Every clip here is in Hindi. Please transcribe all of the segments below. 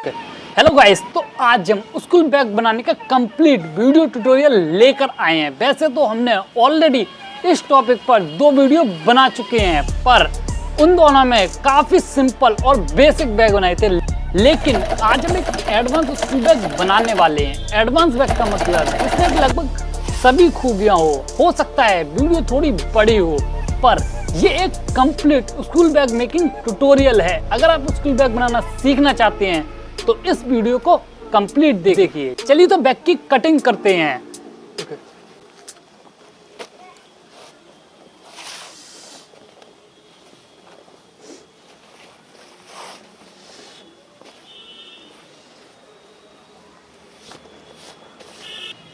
हेलो गाइस, तो आज हम स्कूल बैग बनाने का कंप्लीट वीडियो ट्यूटोरियल लेकर आए हैं। वैसे तो हमने ऑलरेडी इस टॉपिक पर 2 वीडियो बना चुके हैं, पर उन दोनों में काफ़ी सिंपल और बेसिक बैग बनाए थे। लेकिन आज हम एक एडवांस स्कूल बैग बनाने वाले हैं। एडवांस बैग का मतलब इसमें लगभग सभी खूबियाँ हो सकता है वीडियो थोड़ी बड़ी हो, पर ये एक complete school bag making tutorial है। अगर आप स्कूल बैग बनाना सीखना चाहते हैं तो इस वीडियो को कंप्लीट देखिए। चलिए तो बैग की कटिंग करते हैं।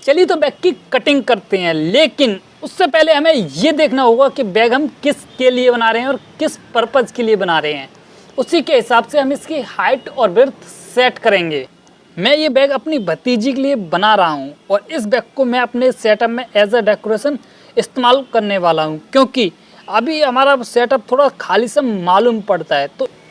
चलिए तो बैग की कटिंग करते हैं, लेकिन उससे पहले हमें ये देखना होगा कि बैग हम किसके लिए बना रहे हैं और किस पर्पज़ के लिए बना रहे हैं। उसी के हिसाब से हम इसकी हाइट और विड्थ सेट करेंगे। मैं ये बैग अपनी भतीजी के लिए बना रहा हूँ और इस बैग को मैं अपने सेटअप में एज अ डेकोरेशन इस्तेमाल करने वाला हूँ, क्योंकि अभी हमारा सेटअप थोड़ा खाली सा मालूम पड़ता है।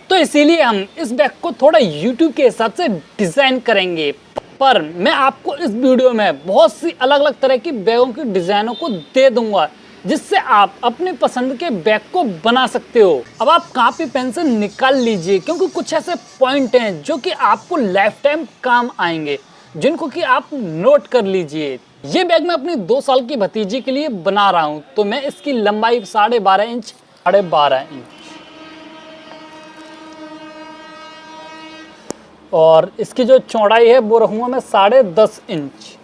तो इसीलिए हम इस बैग को थोड़ा यूट्यूब के हिसाब से डिज़ाइन करेंगे। पर मैं आपको इस वीडियो में बहुत सी अलग अलग तरह की बैगों की डिज़ाइनों को दे दूंगा, जिससे आप अपने पसंद के बैग को बना सकते हो। अब आप कॉपी पेंसिल निकाल लीजिए, क्योंकि कुछ ऐसे पॉइंट हैं जो कि आपको लाइफ टाइम काम आएंगे, जिनको कि आप नोट कर लीजिए। ये बैग मैं अपनी 2 साल की भतीजी के लिए बना रहा हूँ, तो मैं इसकी लंबाई 12.5 इंच 12.5 इंच और इसकी जो चौड़ाई है वो रखूँगा मैं 10.5 इंच।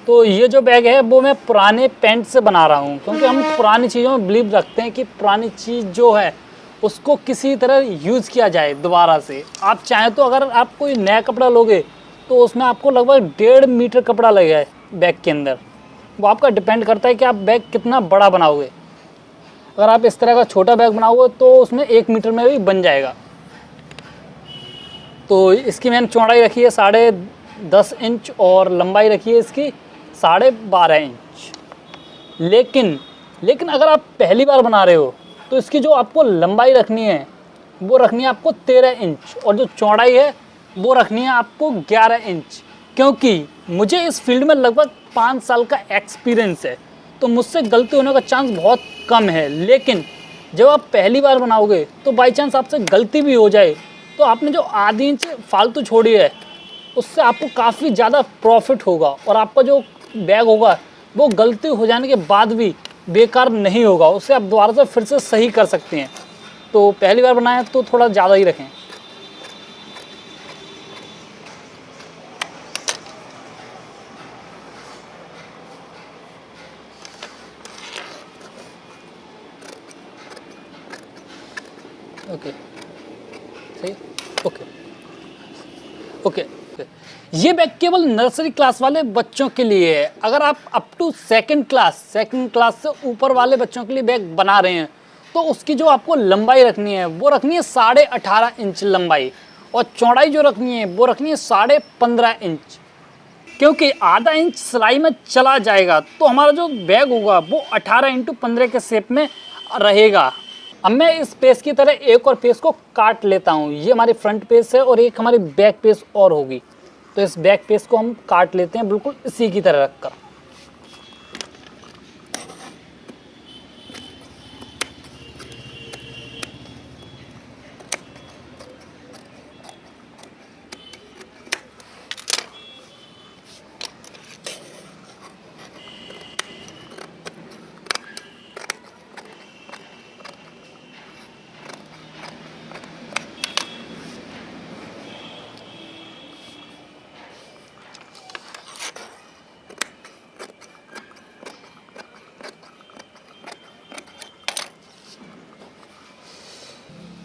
तो ये जो बैग है वो मैं पुराने पेंट से बना रहा हूँ, क्योंकि हम पुरानी चीज़ों में बिलीव रखते हैं कि पुरानी चीज़ जो है उसको किसी तरह यूज़ किया जाए दोबारा से। आप चाहें तो अगर आप कोई नया कपड़ा लोगे तो उसमें आपको लगभग 1.5 मीटर कपड़ा लगेगा बैग के अंदर। वो आपका डिपेंड करता है कि आप बैग कितना बड़ा बनाओगे। अगर आप इस तरह का छोटा बैग बनाओगे तो उसमें 1 मीटर में भी बन जाएगा। तो इसकी मैंने चौड़ाई रखी है 10.5 इंच और लंबाई रखी है इसकी 12.5 इंच। लेकिन अगर आप पहली बार बना रहे हो तो इसकी जो आपको लंबाई रखनी है वो रखनी है आपको 13 इंच और जो चौड़ाई है वो रखनी है आपको 11 इंच। क्योंकि मुझे इस फील्ड में लगभग 5 साल का एक्सपीरियंस है, तो मुझसे गलती होने का चांस बहुत कम है। लेकिन जब आप पहली बार बनाओगे तो बाई चांस आपसे गलती भी हो जाए तो आपने जो आधी इंच फालतू छोड़ी है उससे आपको काफ़ी ज़्यादा प्रॉफिट होगा, और आपका जो बैग होगा वो गलती हो जाने के बाद भी बेकार नहीं होगा। उसे आप दोबारा से फिर से सही कर सकते हैं। तो पहली बार बनाएं तो थोड़ा ज़्यादा ही रखें। ओके, सही, ओके। ये बैग केवल नर्सरी क्लास वाले बच्चों के लिए है। अगर आप अप टू सेकंड क्लास से ऊपर वाले बच्चों के लिए बैग बना रहे हैं तो उसकी जो आपको लंबाई रखनी है वो रखनी है 18.5 इंच लंबाई, और चौड़ाई जो रखनी है वो रखनी है 15.5 इंच। क्योंकि आधा इंच सिलाई में चला जाएगा तो हमारा जो बैग होगा वो 18x15 के शेप में रहेगा। अब मैं इस पेज की तरह एक और पेज को काट लेता हूँ। ये हमारी फ्रंट पेज है और एक हमारी बैक पेज और होगी, तो इस बैक पेज को हम काट लेते हैं बिल्कुल इसी की तरह रखकर।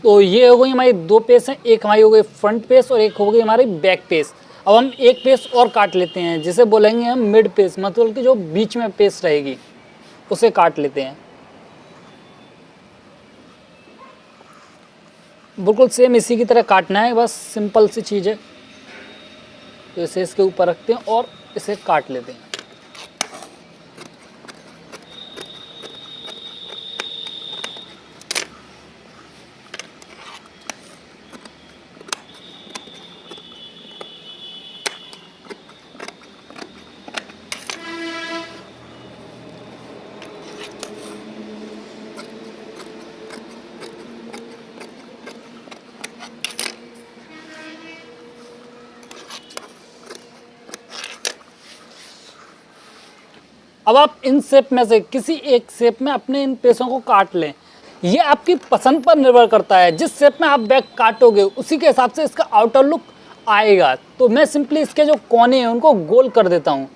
तो ये हो गई हमारी 2 पेज हैं, एक हमारी हो गई फ्रंट पेज और एक हो गई हमारी बैक पेज। अब हम एक पेज और काट लेते हैं, जिसे बोलेंगे हम मिड पेज, मतलब कि जो बीच में पेज रहेगी उसे काट लेते हैं। बिल्कुल सेम इसी की तरह काटना है, बस सिंपल सी चीज़ है। तो इसे इसके ऊपर रखते हैं और इसे काट लेते हैं। अब आप इन शेप में से किसी एक शेप में अपने इन पीसों को काट लें। ये आपकी पसंद पर निर्भर करता है, जिस शेप में आप बैग काटोगे उसी के हिसाब से इसका आउटर लुक आएगा। तो मैं सिंपली इसके जो कोने हैं उनको गोल कर देता हूँ।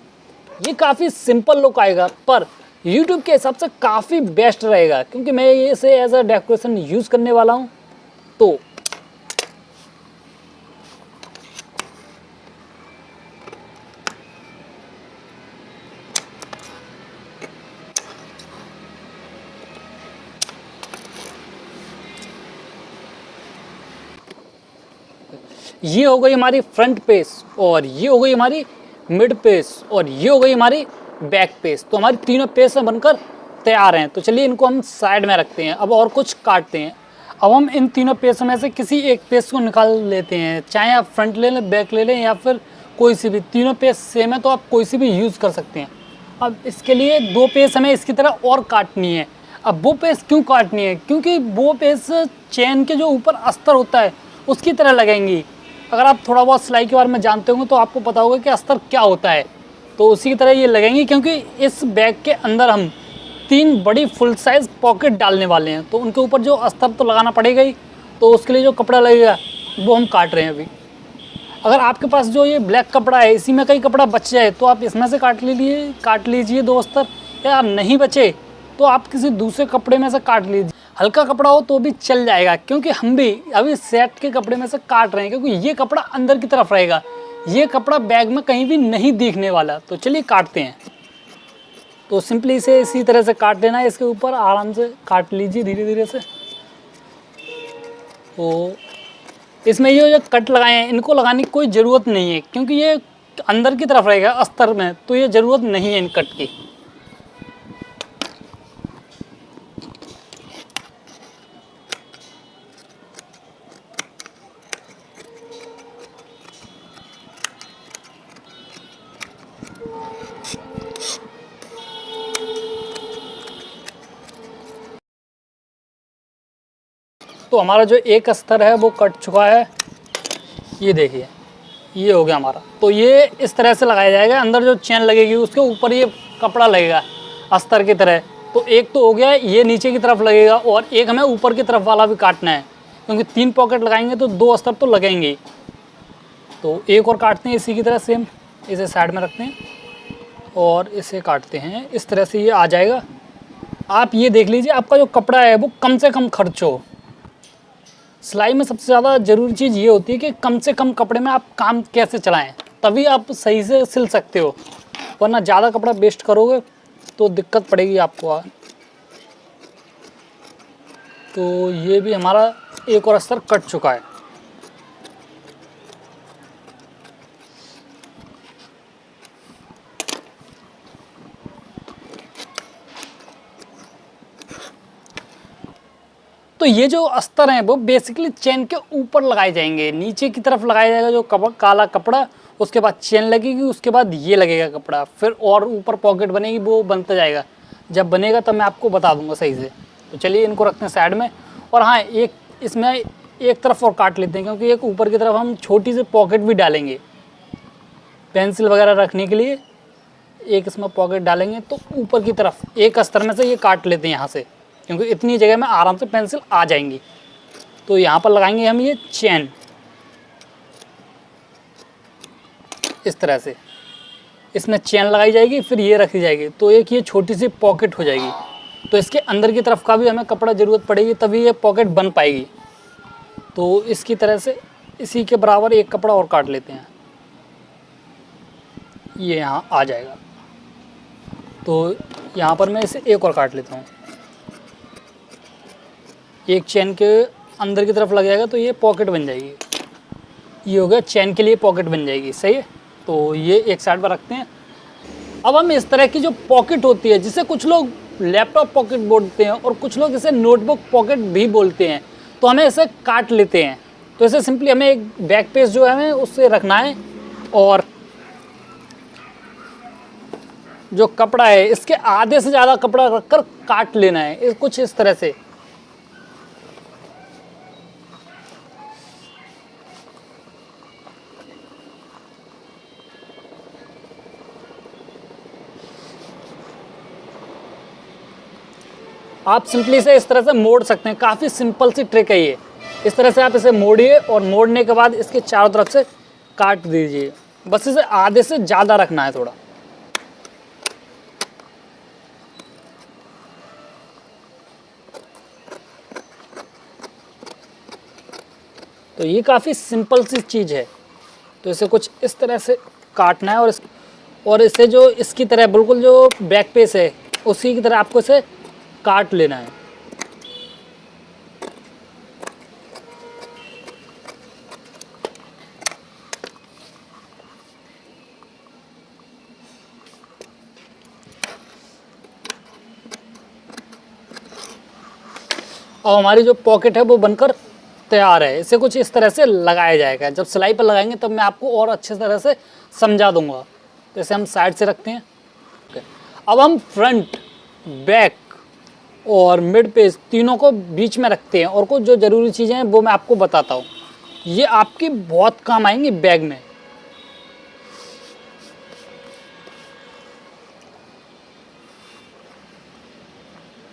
ये काफ़ी सिंपल लुक आएगा, पर YouTube के हिसाब से काफ़ी बेस्ट रहेगा, क्योंकि मैं ये इसे एज अ डेकोरेशन यूज़ करने वाला हूँ। तो ये हो गई हमारी फ्रंट पेज, और ये हो गई हमारी मिड पेज, और ये हो गई हमारी बैक पेज। तो हमारी तीनों पेज से बनकर तैयार हैं। तो चलिए इनको हम साइड में रखते हैं, अब और कुछ काटते हैं। अब हम इन तीनों पेज में से किसी एक पेज को निकाल लेते हैं, चाहे आप फ्रंट ले लें, बैक ले लें, या फिर कोई सी भी। तीनों पेज सेम है तो आप कोई सी भी यूज़ कर सकते हैं। अब इसके लिए 2 पेज हमें इसकी तरह और काटनी है। अब वो पेज क्यों काटनी है? क्योंकि वो पेज चेन के जो ऊपर अस्तर होता है उसकी तरह लगेंगी। अगर आप थोड़ा बहुत सिलाई के बारे में जानते होंगे तो आपको पता होगा कि अस्तर क्या होता है। तो उसी की तरह ये लगेंगी, क्योंकि इस बैग के अंदर हम 3 बड़ी फुल साइज़ पॉकेट डालने वाले हैं। तो उनके ऊपर जो अस्तर तो लगाना पड़ेगा ही, तो उसके लिए जो कपड़ा लगेगा वो हम काट रहे हैं अभी। अगर आपके पास जो ये ब्लैक कपड़ा है इसी में कहीं कपड़ा बच जाए तो आप इसमें से काट लीजिए 2 अस्तर, या नहीं बचे तो आप किसी दूसरे कपड़े में से काट लीजिए। हल्का कपड़ा हो तो भी चल जाएगा, क्योंकि हम भी अभी सेट के कपड़े में से काट रहे हैं, क्योंकि ये कपड़ा अंदर की तरफ रहेगा, ये कपड़ा बैग में कहीं भी नहीं दिखने वाला। तो चलिए काटते हैं। तो सिंपली इसे इसी तरह से काट लेना है, इसके ऊपर आराम से काट लीजिए धीरे धीरे से। तो इसमें ये जो कट लगाए हैं इनको लगाने की कोई ज़रूरत नहीं है, क्योंकि ये अंदर की तरफ रहेगा अस्तर में, तो ये ज़रूरत नहीं है इन कट की। तो हमारा जो एक अस्तर है वो कट चुका है, ये देखिए ये हो गया हमारा। तो ये इस तरह से लगाया जाएगा, अंदर जो चेन लगेगी उसके ऊपर ये कपड़ा लगेगा अस्तर की तरह। तो एक तो हो गया, ये नीचे की तरफ लगेगा, और एक हमें ऊपर की तरफ वाला भी काटना है, क्योंकि 3 पॉकेट लगाएंगे तो 2 अस्तर तो लगेंगे। तो एक और काटते हैं इसी की तरह सेम, इसे साइड में रखते हैं और इसे काटते हैं। इस तरह से ये आ जाएगा। आप ये देख लीजिए आपका जो कपड़ा है वो कम से कम खर्च हो। सिलाई में सबसे ज़्यादा ज़रूरी चीज़ ये होती है कि कम से कम कपड़े में आप काम कैसे चलाएं, तभी आप सही से सिल सकते हो, वरना ज़्यादा कपड़ा वेस्ट करोगे तो दिक्कत पड़ेगी आपको। तो ये भी हमारा एक और अस्तर कट चुका है। तो ये जो अस्तर हैं वो बेसिकली चेन के ऊपर लगाए जाएंगे, नीचे की तरफ लगाया जाएगा जो काला कपड़ा, उसके बाद चेन लगेगी, उसके बाद ये लगेगा कपड़ा, फिर और ऊपर पॉकेट बनेगी, वो बनता जाएगा। जब बनेगा तब मैं आपको बता दूंगा सही से। तो चलिए इनको रखते हैं साइड में। और हाँ, एक इसमें एक तरफ और काट लेते हैं, क्योंकि एक ऊपर की तरफ हम छोटी सी पॉकेट भी डालेंगे पेंसिल वगैरह रखने के लिए। एक इसमें पॉकेट डालेंगे, तो ऊपर की तरफ एक अस्तर में से ये काट लेते हैं यहाँ से, क्योंकि इतनी जगह में आराम से पेंसिल आ जाएंगी। तो यहाँ पर लगाएंगे हम ये चेन इस तरह से, इसमें चेन लगाई जाएगी, फिर ये रखी जाएगी, तो एक ये छोटी सी पॉकेट हो जाएगी। तो इसके अंदर की तरफ का भी हमें कपड़ा ज़रूरत पड़ेगी, तभी ये पॉकेट बन पाएगी। तो इसकी तरह से इसी के बराबर एक कपड़ा और काट लेते हैं, ये यहाँ आ जाएगा। तो यहाँ पर मैं इसे एक और काट लेता हूँ, एक चेन के अंदर की तरफ लग जाएगा तो ये पॉकेट बन जाएगी। ये हो गया चेन के लिए पॉकेट बन जाएगी, सही है। तो ये एक साइड पर रखते हैं। अब हम इस तरह की जो पॉकेट होती है, जिसे कुछ लोग लैपटॉप पॉकेट बोलते हैं और कुछ लोग इसे नोटबुक पॉकेट भी बोलते हैं, तो हमें इसे काट लेते हैं। तो इसे सिंपली हमें एक बैक पेज जो है हमें उससे रखना है, और जो कपड़ा है इसके आधे से ज़्यादा कपड़ा रखकर काट लेना है, कुछ इस तरह से। आप सिंपली इसे इस तरह से मोड़ सकते हैं। काफ़ी सिंपल सी ट्रिक है ये। इस तरह से आप इसे मोड़िए और मोड़ने के बाद इसके चारों तरफ से काट दीजिए। बस इसे आधे से ज़्यादा रखना है थोड़ा। तो ये काफ़ी सिंपल सी चीज़ है। तो इसे कुछ इस तरह से काटना है और इसे जो इसकी तरह बिल्कुल जो बैक पीस है उसी की तरह आपको इसे काट लेना है। और हमारी जो पॉकेट है वो बनकर तैयार है। इसे कुछ इस तरह से लगाया जाएगा। जब सिलाई पर लगाएंगे तब मैं आपको और अच्छे तरह से समझा दूंगा। तो इसे हम साइड से रखते हैं। अब हम फ्रंट, बैक और मिड पेज तीनों को बीच में रखते हैं और कुछ जो ज़रूरी चीज़ें हैं वो मैं आपको बताता हूँ। ये आपकी बहुत काम आएंगी बैग में।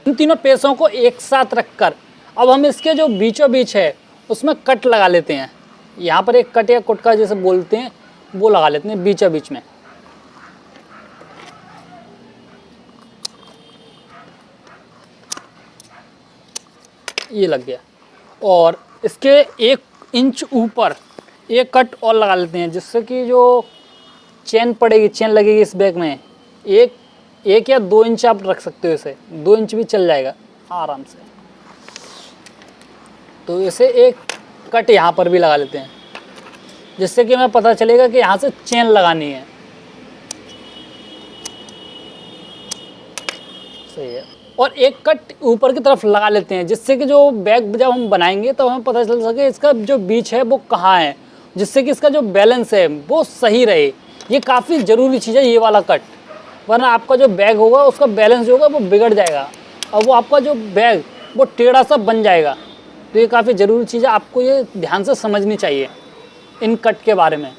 इन तीनों पेजों को एक साथ रखकर अब हम इसके जो बीचों बीच है उसमें कट लगा लेते हैं। यहाँ पर एक कट या कुटका जैसे बोलते हैं वो लगा लेते हैं बीचों बीच में। ये लग गया। और इसके 1 इंच ऊपर एक कट और लगा लेते हैं जिससे कि जो चेन पड़ेगी, चेन लगेगी इस बैग में, एक या 2 इंच आप रख सकते हो। इसे 2 इंच भी चल जाएगा आराम से। तो इसे एक कट यहाँ पर भी लगा लेते हैं जिससे कि हमें पता चलेगा कि यहाँ से चेन लगानी है। सही है। और एक कट ऊपर की तरफ लगा लेते हैं जिससे कि जो बैग जब हम बनाएंगे तो हमें पता चल सके इसका जो बीच है वो कहाँ है, जिससे कि इसका जो बैलेंस है वो सही रहे। ये काफ़ी ज़रूरी चीज़ है ये वाला कट, वरना आपका जो बैग होगा उसका बैलेंस जो होगा वो बिगड़ जाएगा और वो आपका जो बैग वो टेढ़ा सा बन जाएगा। तो ये काफ़ी ज़रूरी चीज़ है, आपको ये ध्यान से समझनी चाहिए इन कट के बारे में।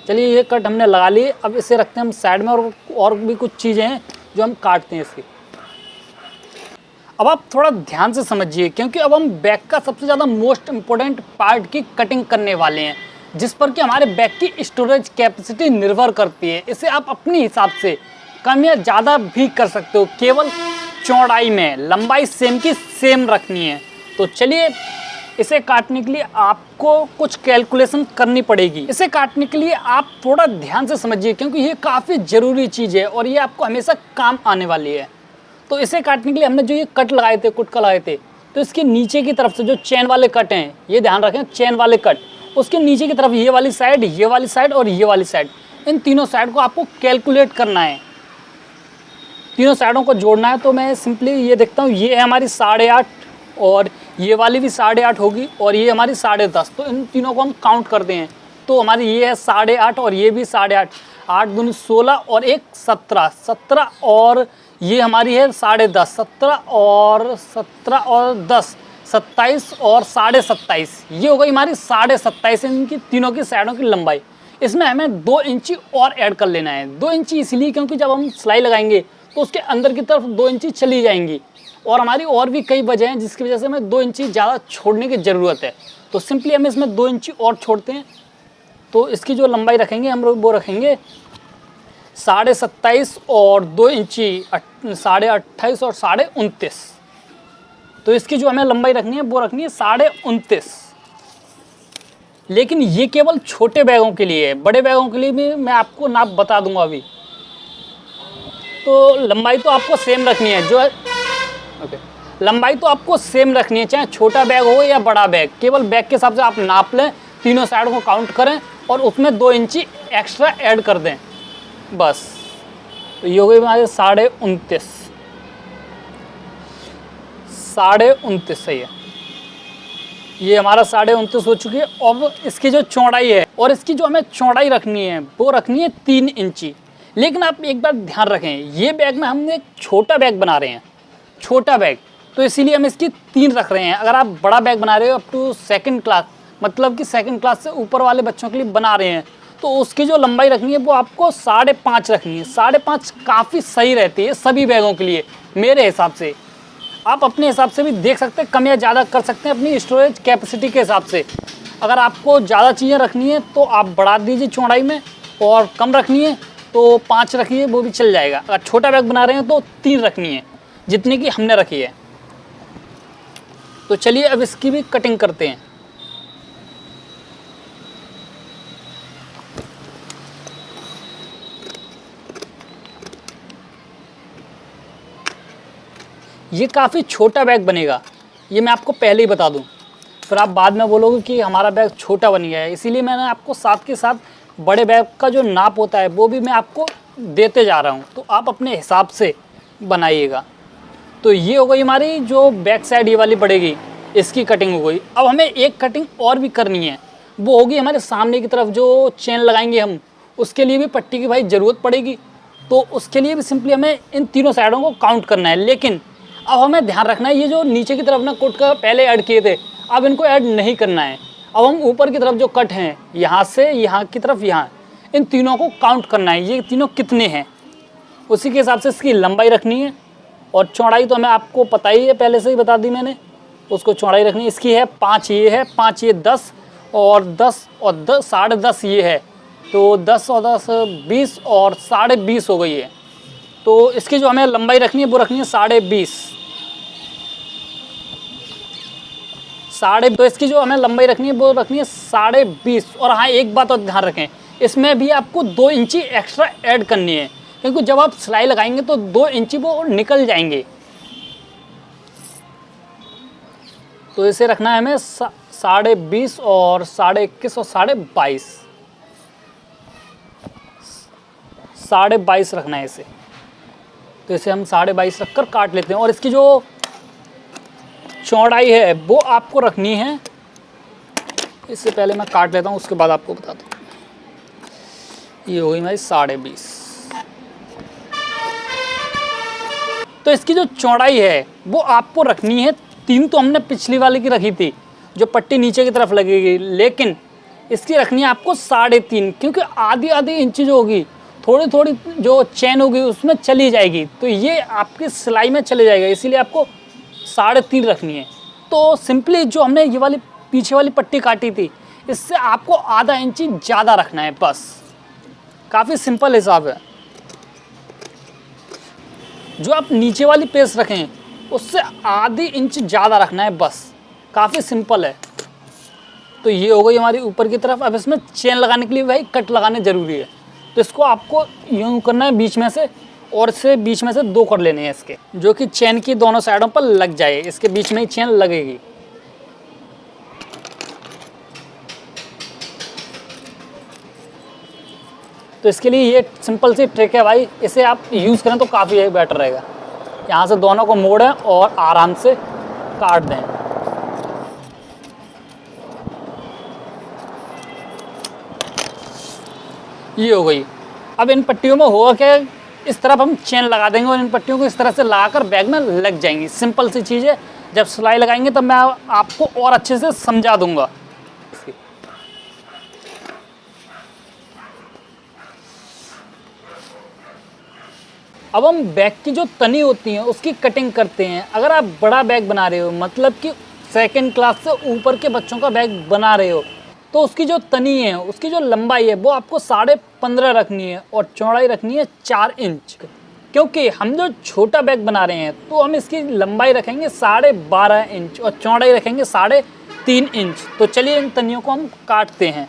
चलिए ये कट हमने लगा लिए। अब इसे रखते हैं हम साइड में और भी कुछ चीज़ें हैं जो हम काटते हैं इसकी। अब आप थोड़ा ध्यान से समझिए क्योंकि अब हम बैग का सबसे ज़्यादा मोस्ट इम्पोर्टेंट पार्ट की कटिंग करने वाले हैं जिस पर कि हमारे बैग की स्टोरेज कैपेसिटी निर्भर करती है। इसे आप अपने हिसाब से कम या ज़्यादा भी कर सकते हो, केवल चौड़ाई में लंबाई सेम की सेम रखनी है। तो चलिए इसे काटने के लिए आपको कुछ कैलकुलेशन करनी पड़ेगी। इसे काटने के लिए आप थोड़ा ध्यान से समझिए क्योंकि ये काफ़ी ज़रूरी चीज़ है और ये आपको हमेशा काम आने वाली है। तो इसे काटने के लिए हमने जो ये कट लगाए थे, कुटका लगाए थे, तो इसके नीचे की तरफ से जो चेन वाले कट हैं, ये ध्यान रखें चेन वाले कट, उसके नीचे की तरफ ये वाली साइड और ये वाली साइड, इन तीनों साइड को आपको कैलकुलेट करना है, तीनों साइडों को जोड़ना है। तो मैं सिंपली ये देखता हूँ, ये है हमारी 8.5 और ये वाली भी 8.5 होगी और ये हमारी 10.5। तो इन तीनों को हम काउंट करते हैं तो हमारी ये है 8.5 और ये भी 8.5, 8 दूनी 16 और 1 17 और ये हमारी है 10.5, 17 और 10 27 और 27.5, ये हो गई हमारी 27.5 इनकी तीनों की साइडों की लंबाई। इसमें हमें 2 इंची और ऐड कर लेना है। 2 इंची इसलिए क्योंकि जब हम सिलाई लगाएंगे तो उसके अंदर की तरफ 2 इंची चली जाएंगी और हमारी और भी कई वजह हैं जिसकी वजह से हमें 2 इंची ज़्यादा छोड़ने की ज़रूरत है। तो सिंपली हम इसमें 2 इंची और छोड़ते हैं। तो इसकी जो लंबाई रखेंगे हम लोग वो रखेंगे 27.5 और 2 इंची 28.5 और 29.5। तो इसकी जो हमें लंबाई रखनी है वो रखनी है 29.5। लेकिन ये केवल छोटे बैगों के लिए है, बड़े बैगों के लिए भी मैं आपको नाप बता दूंगा अभी। तो लंबाई तो आपको सेम रखनी है, जो है लंबाई तो आपको सेम रखनी है, चाहे छोटा बैग हो या बड़ा बैग। केवल बैग के हिसाब से आप नाप लें, तीनों साइड को काउंट करें और उसमें 2 इंची एक्स्ट्रा ऐड कर दें बस। तो ये हो गई हमारे 29.5, 29.5 सही है। ये हमारा 29.5 हो चुकी है। अब इसकी जो चौड़ाई है और इसकी जो हमें चौड़ाई रखनी है वो रखनी है 3 इंची। लेकिन आप एक बार ध्यान रखें, ये बैग में हमने एक छोटा बैग बना रहे हैं, छोटा बैग, तो इसीलिए हम इसकी 3 रख रहे हैं। अगर आप बड़ा बैग बना रहे हो अप टू 2nd क्लास, मतलब कि 2nd क्लास से ऊपर वाले बच्चों के लिए बना रहे हैं, तो उसकी जो लंबाई रखनी है वो आपको 5.5 रखनी है। 5.5 काफ़ी सही रहती है सभी बैगों के लिए मेरे हिसाब से। आप अपने हिसाब से भी देख सकते हैं, कम या ज़्यादा कर सकते हैं अपनी स्टोरेज कैपेसिटी के हिसाब से। अगर आपको ज़्यादा चीज़ें रखनी है तो आप बढ़ा दीजिए चौड़ाई में, और कम रखनी है तो 5 रखिए, वो भी चल जाएगा। अगर छोटा बैग बना रहे हैं तो 3 रखनी है, जितनी कि हमने रखी है। तो चलिए अब इसकी भी कटिंग करते हैं। ये काफ़ी छोटा बैग बनेगा, ये मैं आपको पहले ही बता दूं, फिर आप बाद में बोलोगे कि हमारा बैग छोटा बन गया है। इसीलिए मैंने आपको साथ के साथ बड़े बैग का जो नाप होता है वो भी मैं आपको देते जा रहा हूं, तो आप अपने हिसाब से बनाइएगा। तो ये हो गई हमारी जो बैक साइड ये वाली पड़ेगी, इसकी कटिंग हो गई। अब हमें एक कटिंग और भी करनी है, वो होगी हमारे सामने की तरफ जो चेन लगाएंगे हम, उसके लिए भी पट्टी की भाई ज़रूरत पड़ेगी। तो उसके लिए भी सिंपली हमें इन तीनों साइडों को काउंट करना है। लेकिन अब हमें ध्यान रखना है, ये जो नीचे की तरफ ना कोट का पहले ऐड किए थे, अब इनको ऐड नहीं करना है। अब हम ऊपर की तरफ जो कट हैं, यहाँ से यहाँ की तरफ, यहाँ, इन तीनों को काउंट करना है, ये तीनों कितने हैं, उसी के हिसाब से इसकी लंबाई रखनी है। और चौड़ाई तो हमें आपको पता ही है, पहले से ही बता दी मैंने, उसको चौड़ाई रखनी है। इसकी है 5, ये है 5, ये 10 और 10 और 10, 10.5 ये है, तो 10 और 10 20 और 20.5 हो गई है। तो इसकी जो हमें लंबाई रखनी है वो रखनी है 20.5। तो इसकी जो हमें लंबाई रखनी है वो रखनी है 20.5। और हाँ, एक बात और ध्यान रखें, इसमें भी आपको 2 इंची एक्स्ट्रा ऐड करनी है, क्योंकि जब आप सिलाई लगाएंगे तो 2 इंची वो निकल जाएंगे। तो इसे रखना है हमें 20.5 और 21.5 और 22.5, 22.5 रखना है इसे। तो इसे हम 22.5 रखकर काट लेते हैं। और इसकी जो चौड़ाई है वो आपको रखनी है, इससे पहले मैं काट लेता हूँ, उसके बाद आपको बताता हूँ। ये हो गई हमारी 20.5। तो इसकी जो चौड़ाई है वो आपको रखनी है 3, तो हमने पिछली वाले की रखी थी जो पट्टी नीचे की तरफ लगेगी, लेकिन इसकी रखनी है आपको 3.5, क्योंकि आधी इंची जो होगी, थोड़ी थोड़ी जो चेन होगी उसमें चली जाएगी, तो ये आपकी सिलाई में चले जाएगा, इसीलिए आपको 3.5 रखनी है। तो सिंपली जो हमने ये वाली पीछे वाली पट्टी काटी थी, इससे आपको आधा इंची ज़्यादा रखना है, बस। काफ़ी सिंपल हिसाब है। जो आप नीचे वाली पेस रखें उससे आधी इंच ज़्यादा रखना है, बस। काफ़ी सिंपल है। तो ये हो गई हमारी ऊपर की तरफ। अब इसमें चेन लगाने के लिए भाई कट लगाने ज़रूरी है, तो इसको आपको यूँ करना है बीच में से, और इससे बीच में से 2 कर लेने हैं इसके, जो कि चेन की दोनों साइडों पर लग जाए। इसके बीच में ही चेन लगेगी। तो इसके लिए ये सिंपल सी ट्रिक है भाई, इसे आप यूज़ करें तो काफ़ी बेटर रहेगा। यहाँ से दोनों को मोड़ें और आराम से काट दें। ये हो गई। अब इन पट्टियों में होगा क्या, इस तरफ हम चेन लगा देंगे और इन पट्टियों को इस तरह से लगाकर बैग में लग जाएंगी। सिंपल सी चीज़ है, जब सिलाई लगाएंगे तब मैं आपको और अच्छे से समझा दूंगा। अब हम बैग की जो तनी होती है उसकी कटिंग करते हैं। अगर आप बड़ा बैग बना रहे हो, मतलब कि 2nd क्लास से ऊपर के बच्चों का बैग बना रहे हो, तो उसकी जो तनी है, उसकी जो लंबाई है वो आपको 15.5 रखनी है और चौड़ाई रखनी है 4 इंच। क्योंकि हम जो छोटा बैग बना रहे हैं तो हम इसकी लंबाई रखेंगे 12.5 इंच और चौड़ाई रखेंगे 3.5 इंच। तो चलिए इन तनियों को हम काटते हैं।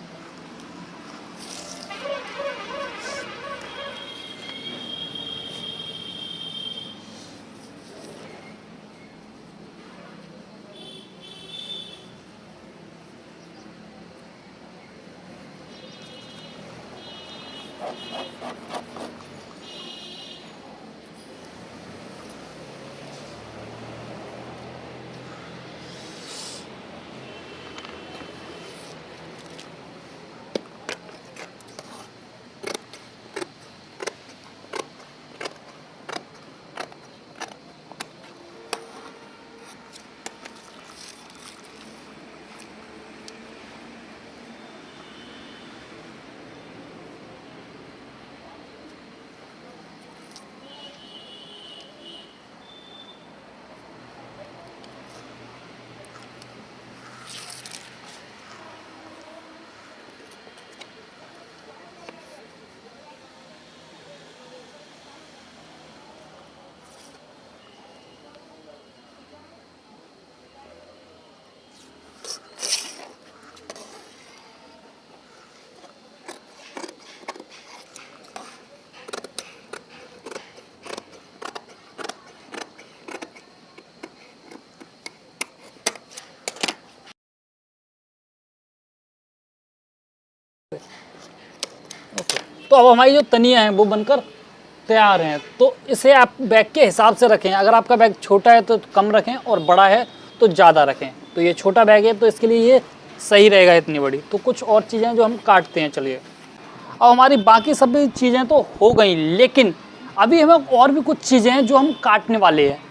ओके, तो अब हमारी जो तनियाँ हैं वो बनकर तैयार हैं। तो इसे आप बैग के हिसाब से रखें, अगर आपका बैग छोटा है तो कम रखें और बड़ा है तो ज़्यादा रखें। तो ये छोटा बैग है तो इसके लिए ये सही रहेगा इतनी बड़ी। तो कुछ और चीज़ें जो हम काटते हैं, चलिए। अब हमारी बाकी सभी चीज़ें तो हो गई, लेकिन अभी हमें और भी कुछ चीज़ें हैं जो हम काटने वाले हैं।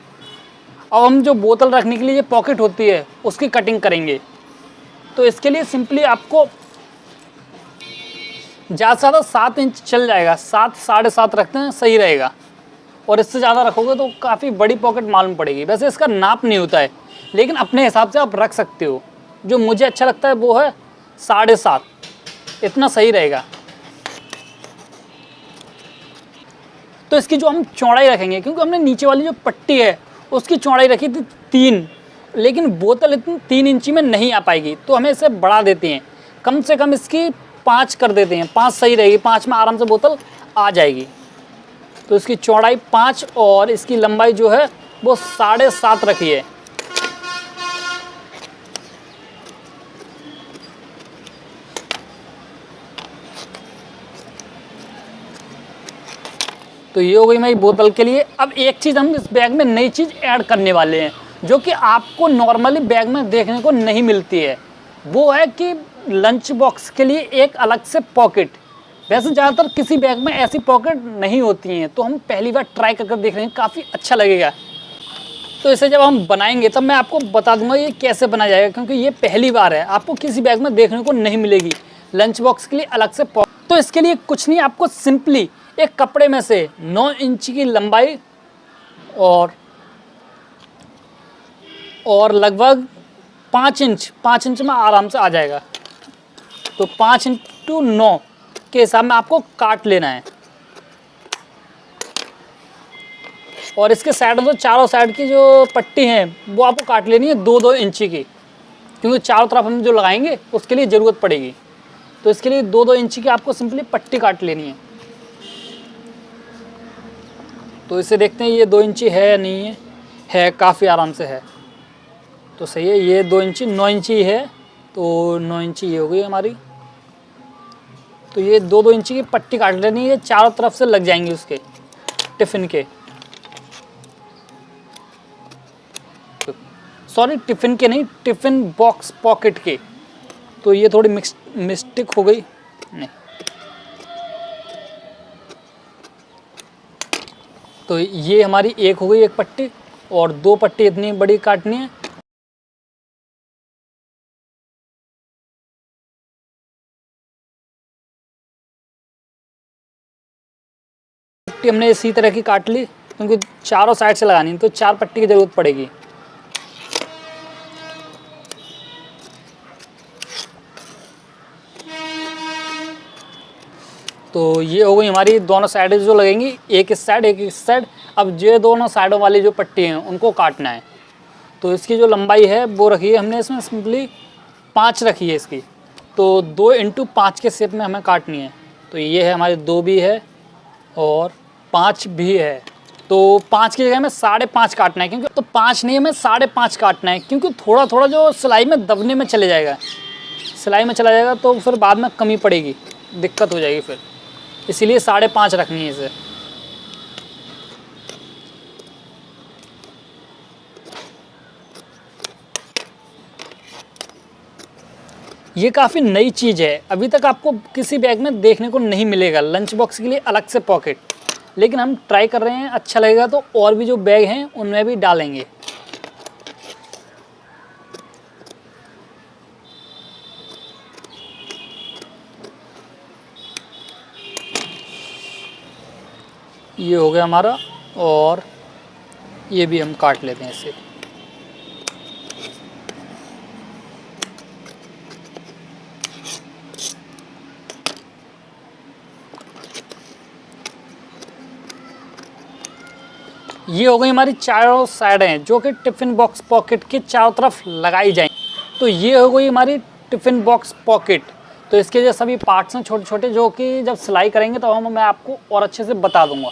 अब हम जो बोतल रखने के लिए ये पॉकेट होती है उसकी कटिंग करेंगे। तो इसके लिए सिंपली आपको ज़्यादा से ज़्यादा 7 इंच चल जाएगा, 7 साढ़े 7 रखते हैं सही रहेगा। और इससे ज़्यादा रखोगे तो काफ़ी बड़ी पॉकेट मालूम पड़ेगी। वैसे इसका नाप नहीं होता है, लेकिन अपने हिसाब से आप रख सकते हो। जो मुझे अच्छा लगता है वो है 7.5, इतना सही रहेगा। तो इसकी जो हम चौड़ाई रखेंगे, क्योंकि हमने नीचे वाली जो पट्टी है उसकी चौड़ाई रखी थी 3, लेकिन बोतल इतनी 3 इंची में नहीं आ पाएगी, तो हमें इसे बढ़ा देते हैं। कम से कम इसकी 5 कर देते हैं, 5 सही रहेगी, 5 में आराम से बोतल आ जाएगी। तो इसकी चौड़ाई 5 और इसकी लंबाई जो है वो 7.5 रखी है। तो ये हो गई मेरी बोतल के लिए। अब एक चीज़ हम इस बैग में नई चीज़ ऐड करने वाले हैं, जो कि आपको नॉर्मली बैग में देखने को नहीं मिलती है। वो है कि लंच बॉक्स के लिए एक अलग से पॉकेट। वैसे ज़्यादातर किसी बैग में ऐसी पॉकेट नहीं होती हैं, तो हम पहली बार ट्राई करके देख रहे हैं, काफ़ी अच्छा लगेगा। तो इसे जब हम बनाएंगे तब मैं आपको बता दूंगा ये कैसे बनाया जाएगा, क्योंकि ये पहली बार है, आपको किसी बैग में देखने को नहीं मिलेगी लंच बॉक्स के लिए अलग से पॉकेट। तो इसके लिए कुछ नहीं, आपको सिंपली एक कपड़े में से 9 इंच की लंबाई और लगभग 5 इंच में आराम से आ जाएगा। तो 5 इंटू 9 के हिसाब में आपको काट लेना है। और इसके साइड में तो चारों साइड की जो पट्टी है वो आपको काट लेनी है 2-2 इंची की, क्योंकि चारों तरफ हम जो लगाएंगे उसके लिए ज़रूरत पड़ेगी। तो इसके लिए 2-2 इंची की आपको सिंपली पट्टी काट लेनी है। तो इसे देखते हैं ये 2 इंची है या नहीं है। है, काफ़ी आराम से है, तो सही है। ये 2 इंची 9 इंची है, तो 9 इंची ये हो गई हमारी। तो ये 2-2 इंची की पट्टी काट लेनी है, चारों तरफ से लग जाएंगी उसके टिफ़िन के। सॉरी, टिफ़िन के नहीं, टिफ़िन बॉक्स पॉकेट के। तो ये थोड़ी मिस्टेक हो गई। नहीं, तो ये हमारी एक हो गई, एक पट्टी, और 2 पट्टी इतनी बड़ी काटनी है। पट्टी हमने इसी तरह की काट ली, क्योंकि चारों साइड से लगानी है, तो 4 पट्टी की ज़रूरत पड़ेगी। तो ये हो गई हमारी दोनों साइड जो लगेंगी, एक इस साइड एक इस साइड। अब ये दोनों साइडों वाली जो पट्टी हैं उनको काटना है। तो इसकी जो लंबाई है वो रखी है हमने इसमें सिंपली 5 रखी है इसकी। तो 2 इंटू 5 के शेप में हमें काटनी है। तो ये है हमारे 2 भी है और 5 भी है। तो 5 की जगह में 5.5 काटना है, क्योंकि तो 5 नहीं, हमें 5.5 काटना है, क्योंकि थोड़ा थोड़ा जो सिलाई में दबने में चले जाएगा, सिलाई में चला जाएगा तो फिर बाद में कमी पड़ेगी, दिक्कत हो जाएगी फिर, इसीलिए 5.5 रखनी है इसे। ये काफ़ी नई चीज़ है, अभी तक आपको किसी बैग में देखने को नहीं मिलेगा लंच बॉक्स के लिए अलग से पॉकेट, लेकिन हम ट्राई कर रहे हैं, अच्छा लगेगा तो और भी जो बैग हैं उनमें भी डालेंगे। ये हो गया हमारा, और ये भी हम काट लेते हैं इसे। ये हो गई हमारी चारों साइडें जो कि टिफ़िन बॉक्स पॉकेट के चारों तरफ लगाई जाएंगी। तो ये हो गई हमारी टिफ़िन बॉक्स पॉकेट। तो इसके जो सभी पार्ट्स हैं छोटे छोटे, जो कि जब सिलाई करेंगे तो मैं आपको और अच्छे से बता दूंगा।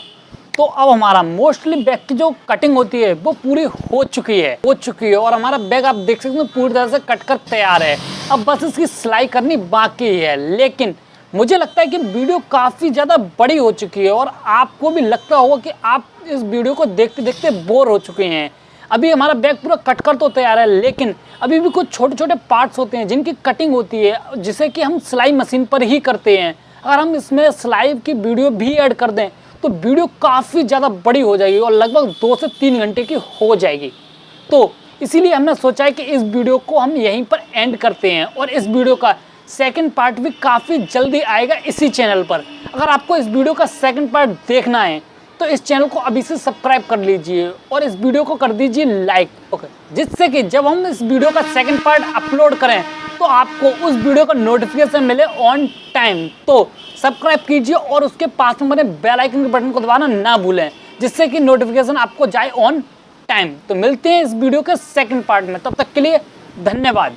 तो अब हमारा मोस्टली बैग की जो कटिंग होती है वो पूरी हो चुकी है और हमारा बैग आप देख सकते हैं पूरी तरह से कट कर तैयार है। अब बस इसकी सिलाई करनी बाकी है, लेकिन मुझे लगता है कि वीडियो काफ़ी ज़्यादा बड़ी हो चुकी है और आपको भी लगता होगा कि आप इस वीडियो को देखते देखते बोर हो चुके हैं। अभी हमारा बैग पूरा कट कर तो तैयार है, लेकिन अभी भी कुछ छोटे छोटे पार्ट्स होते हैं जिनकी कटिंग होती है, जिसे कि हम सिलाई मशीन पर ही करते हैं। अगर हम इसमें सिलाई की वीडियो भी ऐड कर दें तो वीडियो काफ़ी ज़्यादा बड़ी हो जाएगी और लगभग 2 से 3 घंटे की हो जाएगी। तो इसीलिए हमने सोचा है कि इस वीडियो को हम यहीं पर एंड करते हैं और इस वीडियो का सेकंड पार्ट भी काफ़ी जल्दी आएगा इसी चैनल पर। अगर आपको इस वीडियो का सेकंड पार्ट देखना है तो इस चैनल को अभी से सब्सक्राइब कर लीजिए और इस वीडियो को कर दीजिए लाइक, जिससे कि जब हम इस वीडियो का सेकंड पार्ट अपलोड करें तो आपको उस वीडियो का नोटिफिकेशन मिले ऑन टाइम। तो सब्सक्राइब कीजिए और उसके पास में बने बेल आइकन के बटन को दबाना ना भूलें, जिससे कि नोटिफिकेशन आपको जाए ऑन टाइम। तो मिलते हैं इस वीडियो के सेकंड पार्ट में, तब तक के लिए धन्यवाद।